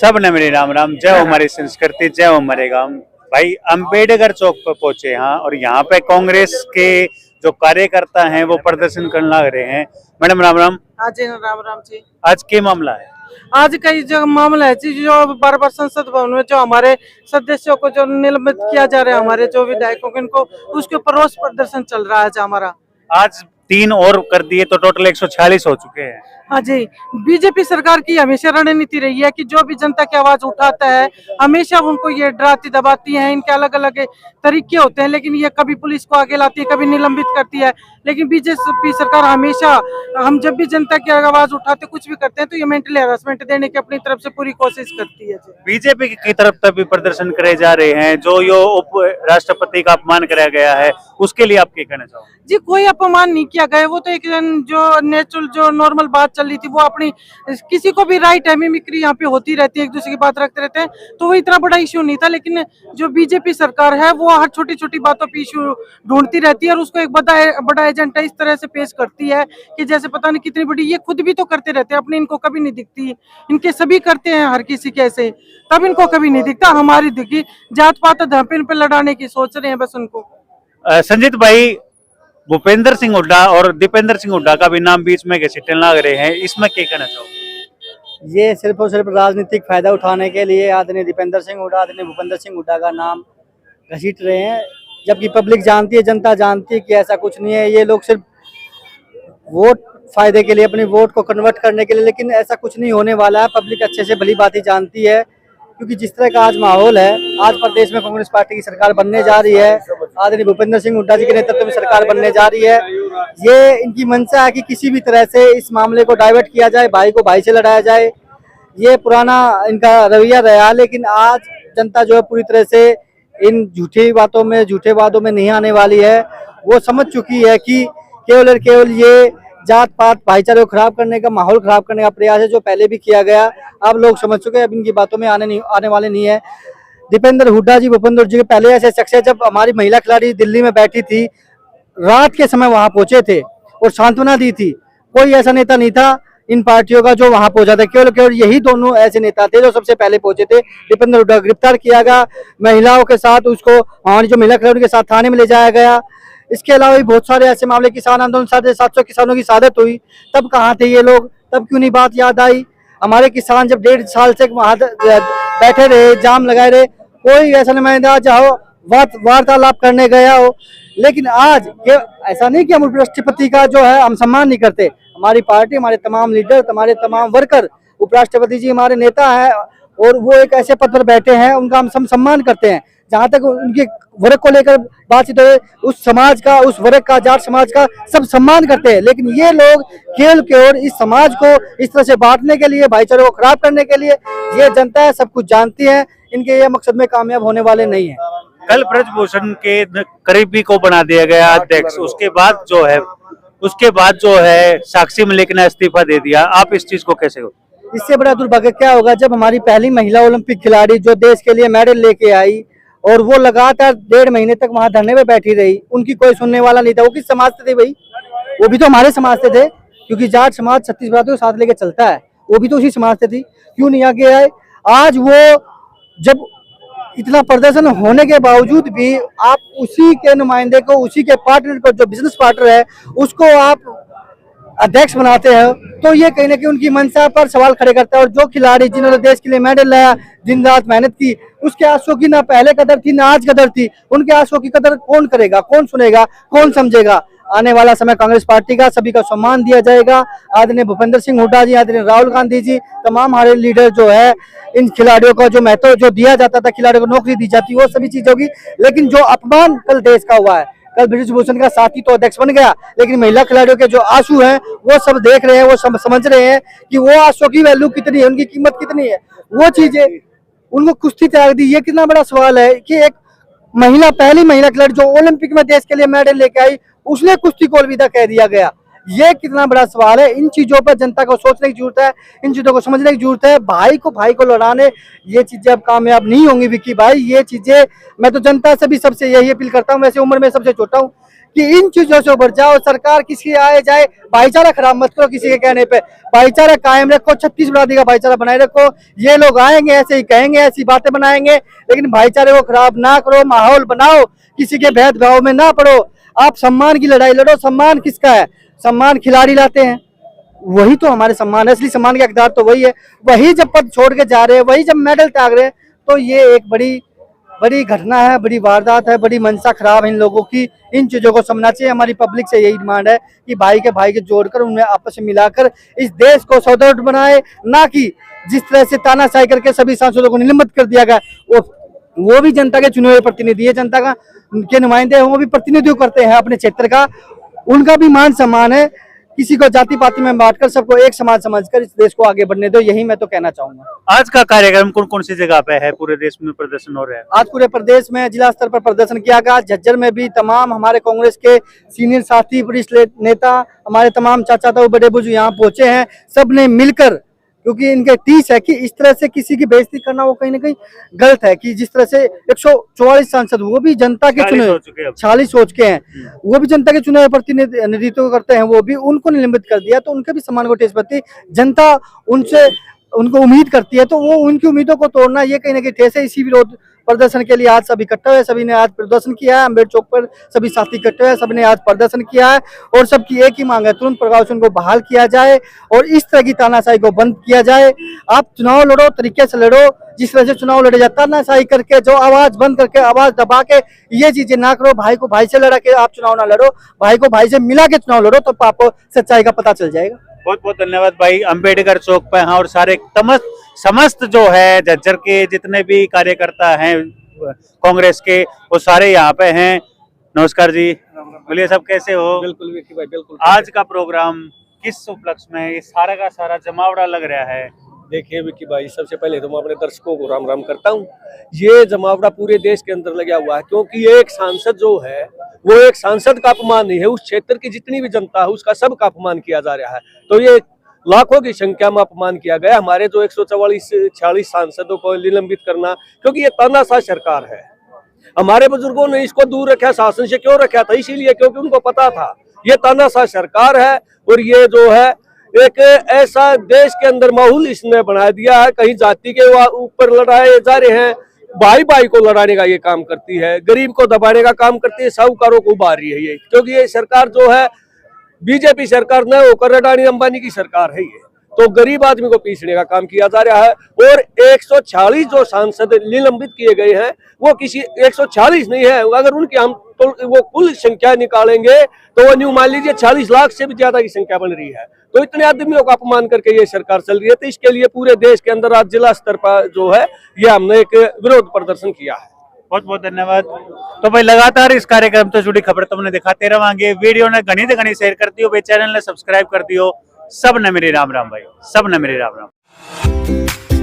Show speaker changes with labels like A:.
A: सबने मेरी राम राम। जय हो हमारी संस्कृति, जय हो हमारे गांव। भाई अम्बेडकर चौक पर पहुंचे यहाँ, और यहाँ पे कांग्रेस के जो कार्यकर्ता हैं वो प्रदर्शन करने लग रहे हैं। मैडम राम राम।
B: हाँ जी, राम राम जी।
A: आज क्या मामला है?
B: आज कई जो मामला है जी, जो बार बार संसद भवन में जो हमारे सदस्यों को जो निलंबित किया जा रहा है, हमारे जो विधायकों को, इनको उसके ऊपर रोष प्रदर्शन चल रहा है हमारा।
A: आज 3 और कर दिए तो टोटल 146 हो चुके हैं।
B: हाँ जी, बीजेपी सरकार की हमेशा रणनीति रही है कि जो भी जनता की आवाज उठाता है हमेशा उनको ये डराती दबाती है। इनके अलग अलग तरीके होते हैं, लेकिन ये कभी पुलिस को आगे लाती है, कभी निलंबित करती है। लेकिन बीजेपी सरकार हमेशा, हम जब भी जनता की आवाज उठाते कुछ भी करते हैं तो ये मेंटली हैरेसमेंट देने की अपनी तरफ से पूरी कोशिश करती है।
A: बीजेपी की तरफ तक भी प्रदर्शन करे जा रहे हैं। जो यो उप राष्ट्रपति का अपमान कराया गया है, उसके लिए आप क्या कहना चाहोगे?
B: जी, कोई अपमान नहीं किया गया। वो तो एक जो नेचुरल जो नॉर्मल बात चल रही थी, वो अपनी, किसी को भी राइट है, मिमिक्री यहाँ पे होती रहती है, एक दूसरे की बात रखते रहते हैं, तो वो इतना बड़ा इश्यू नहीं था। लेकिन जो बीजेपी सरकार है वो हर छोटी छोटी बातों पे इश्यू ढूंढती रहती है और उसको एक बड़ा एजेंडा इस तरह से पेश करती है कि जैसे पता नहीं कितनी बड़ी। ये खुद भी तो करते रहते हैं, अपने इनको कभी नहीं दिखती। इनके सभी करते हैं हर किसी के ऐसे, तब इनको कभी नहीं दिखता। हमारी दिखी जात पात धर्म पे लड़ाने की सोच रहे हैं बस उनको।
A: संजीत भाई, भूपेंद्र सिंह हुड्डा और दीपेंद्र सिंह हुड्डा का भी नाम बीच में घसीटने लग रहे हैं, इसमें क्या कहना चाहोगे?
C: ये सिर्फ और सिर्फ राजनीतिक फायदा उठाने के लिए आदरणीय दीपेंद्र सिंह हुड्डा, आदरणीय भूपेंद्र सिंह हुड्डा का नाम घसीट रहे हैं, जबकि पब्लिक जानती है, जनता जानती है कि ऐसा कुछ नहीं है। ये लोग सिर्फ वोट फायदे के लिए, अपने वोट को कन्वर्ट करने के लिए, लेकिन ऐसा कुछ नहीं होने वाला है। पब्लिक अच्छे से भली बात ही जानती है, क्योंकि जिस तरह का आज माहौल है, आज प्रदेश में कांग्रेस पार्टी की सरकार बनने जा रही है, आदरणीय भूपेंद्र सिंह हुड्डा जी के नेतृत्व में सरकार बनने जा रही है। ये इनकी मंशा है कि किसी भी तरह से इस मामले को डाइवर्ट किया जाए, भाई को भाई से लड़ाया जाए। ये पुराना इनका रवैया रहा, लेकिन आज जनता जो है पूरी तरह से इन झूठी बातों में, झूठे वादों में नहीं आने वाली है। वो समझ चुकी है कि केवल और केवल ये जात पात भाईचारे को खराब करने का, माहौल खराब करने का प्रयास है, जो पहले भी किया गया। अब लोग समझ चुके हैं, अब इनकी बातों में आने वाले नहीं है। दीपेंद्र हुड्डा जी, भूपेंद्र जी के पहले ऐसे शख्स है, जब हमारी महिला खिलाड़ी दिल्ली में बैठी थी, रात के समय वहां पहुंचे थे और सांत्वना दी थी। कोई ऐसा नेता नहीं था इन पार्टियों का जो वहां पहुंचा था, केवल यही दोनों ऐसे नेता थे जो सबसे पहले पहुंचे थे। दीपेंद्र हुड्डा गिरफ्तार किया गया, महिलाओं के साथ उसको, हमारी जो महिला खिलाड़ी के साथ थाने में ले जाया गया। इसके अलावा भी बहुत सारे ऐसे मामले, किसान आंदोलन 750 किसानों की शहादत हुई, तब कहाँ थे ये लोग? तब क्यों नहीं बात याद आई? हमारे किसान जब 1.5 साल से वहां बैठे रहे, जाम लगाए रहे, कोई ऐसा नुमाइंदा चाहो वार्तालाप करने गया हो। लेकिन आज ऐसा नहीं कि हम उपराष्ट्रपति का जो है हम सम्मान नहीं करते। हमारी पार्टी, हमारे तमाम लीडर, हमारे तमाम वर्कर, उपराष्ट्रपति जी हमारे नेता हैं और वो एक ऐसे पद पर बैठे हैं, उनका हम सम्मान करते हैं। जहाँ तक उनके वर्ग को लेकर बातचीत है, उस समाज का, उस वर्ग का, जाट समाज का सब सम्मान करते हैं। लेकिन ये लोग केवल केवल इस समाज को इस तरह से बांटने के लिए, भाईचारे को खराब करने के लिए, ये जनता है सब कुछ जानती है, इनके ये मकसद में कामयाब होने वाले नहीं है।
A: कल ब्रजभूषण के करीबी को बना दिया गया अध्यक्ष, उसके बाद जो है साक्षी मलिक ने इस्तीफा दे दिया। आप इस चीज को कैसे हो?
C: इससे बड़ा दुर्भाग्य क्या होगा, जब हमारी पहली महिला ओलंपिक खिलाड़ी जो देश के लिए मेडल लेके आई और वो लगातार 1.5 महीने तक वहां धरने में बैठी रही, उनकी कोई सुनने वाला नहीं था। वो किस समाज से थे भाई? वो भी तो हमारे समाज से थे, क्योंकि जाट समाज छत्तीसगढ़ को साथ लेके चलता है, वो भी तो उसी समाज से थी। क्यों नहीं आगे आए? आज वो जब इतना प्रदर्शन होने के बावजूद भी आप उसी के नुमाइंदे को, उसी के पार्टनर को, जो बिजनेस पार्टनर है, उसको आप अध्यक्ष बनाते हैं, तो ये कहीं ना कहीं उनकी मंशा पर सवाल खड़े करता है। और जो खिलाड़ी जिन्होंने देश के लिए मेडल लाया, दिन रात मेहनत की, उसके आंसुओं की ना पहले कदर थी ना आज कदर थी। उनके आंसुओं की कदर कौन करेगा, कौन सुनेगा, कौन समझेगा? आने वाला समय कांग्रेस पार्टी का, सभी का सम्मान दिया जाएगा। आदरणीय भूपेंद्र सिंह हुड्डा जी, आदरणीय राहुल गांधी जी, तमाम हमारे लीडर जो है, इन खिलाड़ियों का जो महत्व जो दिया जाता था, खिलाड़ियों को नौकरी दी जाती, वो सभी चीज होगी। लेकिन जो अपमान कल देश का हुआ है, कल ब्रजभूषण का साथी तो अध्यक्ष बन गया, लेकिन महिला खिलाड़ियों के जो आंसू हैं वो सब देख रहे हैं, वो समझ रहे हैं कि वो आंसू की वैल्यू कितनी है, उनकी कीमत कितनी है। वो चीजें उनको कुश्ती त्याग दी। ये कितना बड़ा सवाल है कि एक महिला, पहली महिला खिलाड़ी जो ओलंपिक में देश के लिए मेडल लेके आई, उसने कुश्ती को अलविदा कह दिया गया। ये कितना बड़ा सवाल है। इन चीजों पर जनता को सोचने की जरूरत है, इन चीजों को समझने की जरूरत है। भाई को लड़ाने ये चीजें अब कामयाब नहीं होंगी विक्की भाई। ये चीजें मैं तो जनता से भी सबसे यही अपील करता हूँ, वैसे उम्र में सबसे छोटा हूँ, कि इन चीजों से उभर जाओ। सरकार किसी आए जाए, भाईचारा खराब मत करो किसी के कहने पे, भाईचारा कायम रखो, छत्तीसगढ़ का भाईचारा बनाए रखो। ये लोग आएंगे ऐसे ही कहेंगे, ऐसी बातें बनाएंगे, लेकिन भाईचारे को खराब ना करो, माहौल बनाओ, किसी के भेदभाव में ना पड़ो। आप सम्मान की लड़ाई लड़ो। सम्मान किसका है? सम्मान खिलाड़ी लाते हैं, वही तो हमारे सम्मान है, असली सम्मान के हकदार तो वही है। वही जब पद छोड़ के जा रहे हैं, वही जब मेडल त्याग रहे हैं, तो ये एक बड़ी घटना है, बड़ी वारदात है, बड़ी मनसा खराब है इन लोगों की। इन चीजों को समझना चाहिए। हमारी पब्लिक से यही डिमांड है कि भाई के जोड़कर उन्हें आपस में मिलाकर इस देश को सुदृढ़ बनाए, ना कि जिस तरह से तानाशाही करके सभी सांसदों को निलंबित कर दिया गया। वो भी जनता के चुने हुए प्रतिनिधि है, जनता का के नुमाइंदे हैं, वो भी प्रतिनिधित्व करते हैं अपने क्षेत्र का। उनका भी मान सम्मान है। किसी को जाति पाति में बांटकर सबको एक समाज समझकर इस देश को आगे बढ़ने दो, यही मैं तो कहना चाहूंगा।
A: आज का कार्यक्रम कौन कौन सी जगह पे है? पूरे देश में प्रदर्शन हो रहा है।
C: आज पूरे प्रदेश में जिला स्तर पर प्रदर्शन किया गया। झज्जर में भी तमाम हमारे कांग्रेस के सीनियर साथी, वरिष्ठ नेता, हमारे तमाम चाचा ताऊ, बड़े बुजुर्ग यहाँ पहुंचे हैं। सबने मिलकर, क्योंकि इनके तीस है कि इस तरह से किसी की बेइज्जती करना वो कहीं ना कहीं गलत है। कि जिस तरह से 144 सांसद, वो भी जनता के चुने, 40 हो चुके हैं, वो भी जनता के चुने हुए प्रतिनिधित्व करते हैं, वो भी उनको निलंबित कर दिया, तो उनके भी सम्मान को ठेस पहुंचती। जनता उनको उम्मीद करती है, तो वो उनकी उम्मीदों को तोड़ना ये कहीं ना कहीं ठेस है। इसी विरोध प्रदर्शन के लिए आज सभी इकट्ठे हुए, सभी ने आज प्रदर्शन किया है। अम्बेडकर चौक पर सभी साथी इकट्ठे हुए, सभी ने आज प्रदर्शन किया है और सबकी एक ही मांग है, तुरंत प्रभाव से उनको बहाल किया जाए और इस तरह की तानाशाही को बंद किया जाए। आप चुनाव लड़ो, तरीके से लड़ो, जिस तरह से चुनाव लड़े जाता, तानाशाही करके, जो आवाज बंद करके, आवाज दबा के ये चीजें ना करो। भाई को भाई से लड़ा के आप चुनाव ना लड़ो, भाई को भाई से मिला के चुनाव लड़ो, तो आपको सच्चाई का पता चल जाएगा।
A: बहुत बहुत धन्यवाद भाई। अम्बेडकर चौक पे हाँ, और सारे समस्त जो है झज्जर के जितने भी कार्यकर्ता हैं कांग्रेस के, वो सारे यहाँ पे हैं। नमस्कार जी, बोलिए सब कैसे हो?
D: बिल्कुल विक्की भाई, बिल्कुल।
A: आज का प्रोग्राम किस उपलक्ष्य में? ये सारा का सारा जमावड़ा लग रहा है।
D: देखिए विक्की भाई, सबसे पहले तो मैं अपने दर्शकों को राम राम करता हूँ। ये जमावड़ा पूरे देश के अंदर लगा हुआ है, क्योंकि एक सांसद जो है वो एक सांसद का अपमान नहीं है, उस क्षेत्र की जितनी भी जनता है उसका सबका अपमान किया जा रहा है। तो ये लाखों की संख्या में अपमान किया गया। हमारे जो 144 सांसदों को निलंबित करना, क्योंकि ये तानाशाह सरकार है। हमारे बुजुर्गों ने इसको दूर रखा, शासन से क्यों रखा था? इसीलिए क्योंकि उनको पता था ये तानाशाह सरकार है और ये जो है एक ऐसा देश के अंदर माहौल इसने बना दिया है। कहीं जाति के ऊपर लड़ाए जा रहे हैं, भाई भाई को लड़ाने का ये काम करती है, गरीब को दबाने का काम करती है, साहूकारों को उभार रही है ये। क्योंकि ये सरकार जो है बीजेपी सरकार न होकर अडानी अंबानी की सरकार है ये, तो गरीब आदमी को पीसने का काम किया जा रहा है। और 146 जो सांसद निलंबित किए गए हैं वो किसी 146 नहीं है, अगर उनकी हम तो वो कुल संख्या निकालेंगे तो वो न्यू मान लीजिए 40 लाख से भी ज्यादा की संख्या बन रही है। तो इतने आदमियों का अपमान करके ये सरकार चल रही है। तो इसके लिए पूरे देश के अंदर आज जिला स्तर पर जो है ये हमने एक विरोध प्रदर्शन किया है।
A: बहुत बहुत धन्यवाद। तो भाई लगातार इस कार्यक्रम से जुड़ी खबर तुमने दिखाते रहेंगे। वीडियो ने घनी शेयर कर दियो भाई, चैनल ने सब्सक्राइब कर दियो। सब ने मेरी राम राम भाई, सब ने मेरी राम राम।